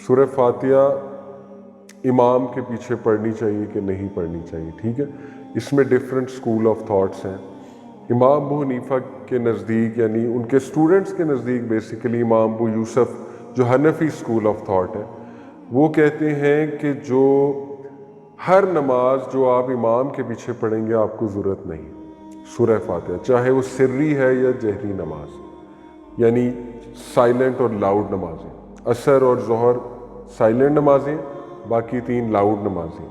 سورہ فاتحہ امام کے پیچھے پڑھنی چاہیے کہ نہیں پڑھنی چاہیے، ٹھیک ہے۔ اس میں ڈفرینٹ اسکول آف تھاٹس ہیں۔ امام ابو حنیفہ کے نزدیک، یعنی ان کے اسٹوڈنٹس کے نزدیک بیسیکلی امام ابو یوسف جو حنفی اسکول آف تھاٹ ہے، وہ کہتے ہیں کہ جو ہر نماز جو آپ امام کے پیچھے پڑھیں گے آپ کو ضرورت نہیں سورہ فاتحہ، چاہے وہ سری ہے یا جہری نماز، یعنی سائلنٹ اور لاؤڈ نمازیں۔ عصر اور ظہر سائلنٹ نمازیں، باقی 3 لاؤڈ نمازیں۔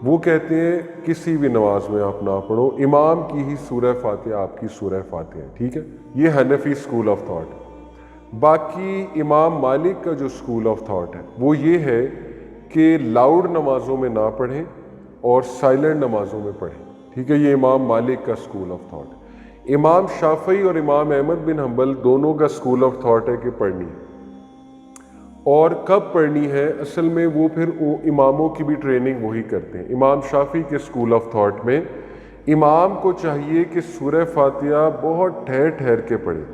وہ کہتے ہیں کسی بھی نماز میں آپ نہ پڑھو، امام کی ہی سورہ فاتحہ آپ کی سورہ فاتحہ ہے، ٹھیک ہے۔ یہ حنفی اسکول آف تھاٹ ہے۔ باقی امام مالک کا جو اسکول آف تھاٹ ہے وہ یہ ہے کہ لاؤڈ نمازوں میں نہ پڑھیں اور سائلنٹ نمازوں میں پڑھیں، ٹھیک ہے۔ یہ امام مالک کا اسکول آف تھاٹ ہے۔ امام شافعی اور امام احمد بن حنبل دونوں کا اسکول آف تھاٹ ہے کہ پڑھنی ہے، اور کب پڑھنی ہے اصل میں وہ پھر اماموں کی بھی ٹریننگ وہی کرتے ہیں۔ امام شافعی کے اسکول آف تھاٹ میں امام کو چاہیے کہ سورہ فاتحہ بہت ٹھہر ٹھہر کے پڑھے،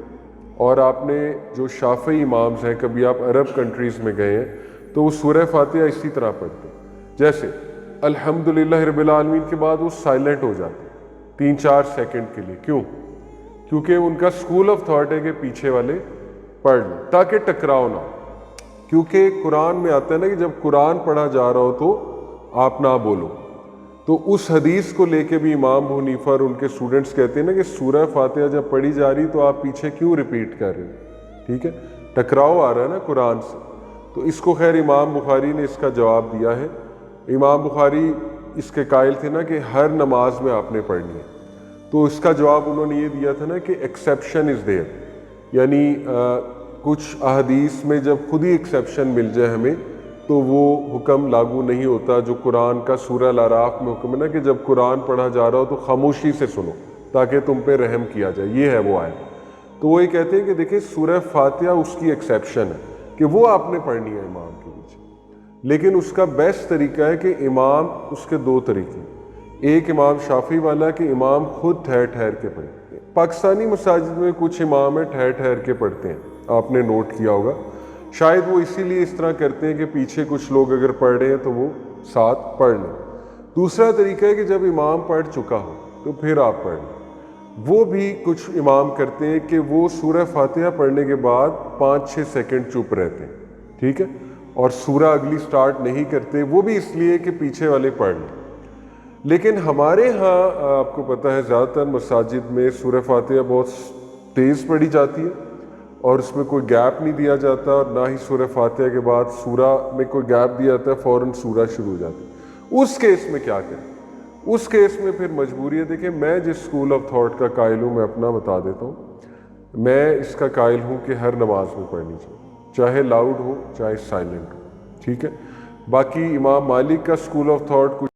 اور آپ نے جو شافعی امامز ہیں، کبھی آپ عرب کنٹریز میں گئے ہیں تو وہ سورہ فاتحہ اسی طرح پڑھتے ہیں، جیسے الحمدللہ رب العالمین کے بعد وہ سائلنٹ ہو جاتے ہیں 3-4 سیکنڈ کے لیے۔ کیوں؟ کیونکہ ان کا اسکول آف تھاٹ ہے کہ پیچھے والے پڑھ لیں تاکہ ٹکراؤ نہ ہو۔ کیونکہ قرآن میں آتا ہے نا کہ جب قرآن پڑھا جا رہا ہو تو آپ نہ بولو، تو اس حدیث کو لے کے بھی امام ابو حنیفہ اور ان کے اسٹوڈنٹس کہتے ہیں نا کہ سورہ فاتحہ جب پڑھی جا رہی تو آپ پیچھے کیوں ریپیٹ کر رہے ہیں، ٹھیک ہے، ٹکراؤ آ رہا ہے نا قرآن سے۔ تو اس کو خیر امام بخاری نے اس کا جواب دیا ہے۔ امام بخاری اس کے قائل تھے نا کہ ہر نماز میں آپ نے پڑھنی ہے، تو اس کا جواب انہوں نے یہ دیا تھا نا کہ ایکسیپشن از دیئر، یعنی کچھ احادیث میں جب خود ہی ایکسیپشن مل جائے ہمیں تو وہ حکم لاگو نہیں ہوتا جو قرآن کا سورہ الاعراف میں حکم ہے نا کہ جب قرآن پڑھا جا رہا ہو تو خاموشی سے سنو تاکہ تم پہ رحم کیا جائے، یہ ہے وہ آیت۔ تو وہ یہ کہتے ہیں کہ دیکھیں سورہ فاتحہ اس کی ایکسیپشن ہے کہ وہ آپ نے پڑھنی ہے امام کے پیچھے، لیکن اس کا بیسٹ طریقہ ہے کہ امام، اس کے 2 طریقے، ایک امام شافعی والا کہ امام خود ٹھہر ٹھہر کے پڑھے۔ پاکستانی مساجد میں کچھ امام ہیں ٹھہر ٹھہر کے پڑھتے ہیں، آپ نے نوٹ کیا ہوگا، شاید وہ اسی لیے اس طرح کرتے ہیں کہ پیچھے کچھ لوگ اگر پڑھ رہے ہیں تو وہ ساتھ پڑھ لیں۔ دوسرا طریقہ ہے کہ جب امام پڑھ چکا ہو تو پھر آپ پڑھ لیں۔ وہ بھی کچھ امام کرتے ہیں کہ وہ سورہ فاتحہ پڑھنے کے بعد 5-6 سیکنڈ چپ رہتے ہیں، ٹھیک ہے، اور سورہ اگلی سٹارٹ نہیں کرتے، وہ بھی اس لیے کہ پیچھے والے پڑھ لیں۔ لیکن ہمارے ہاں آپ کو پتہ ہے زیادہ تر مساجد میں سورہ فاتحہ بہت تیز پڑھی جاتی ہے اور اس میں کوئی گیپ نہیں دیا جاتا، اور نہ ہی سورہ فاتحہ کے بعد سورہ میں کوئی گیپ دیا جاتا ہے، فوراً سورہ شروع ہو جاتی ہے۔ اس کیس میں کیا کریں؟ اس کیس میں پھر مجبوری ہے۔ دیکھیں میں جس اسکول آف تھاٹ کا قائل ہوں، میں اپنا بتا دیتا ہوں، میں اس کا قائل ہوں کہ ہر نماز میں پڑھنی چاہیے، چاہے لاؤڈ ہو چاہے سائلنٹ ہو، ٹھیک ہے۔ باقی امام مالک کا اسکول آف تھاٹ کچھ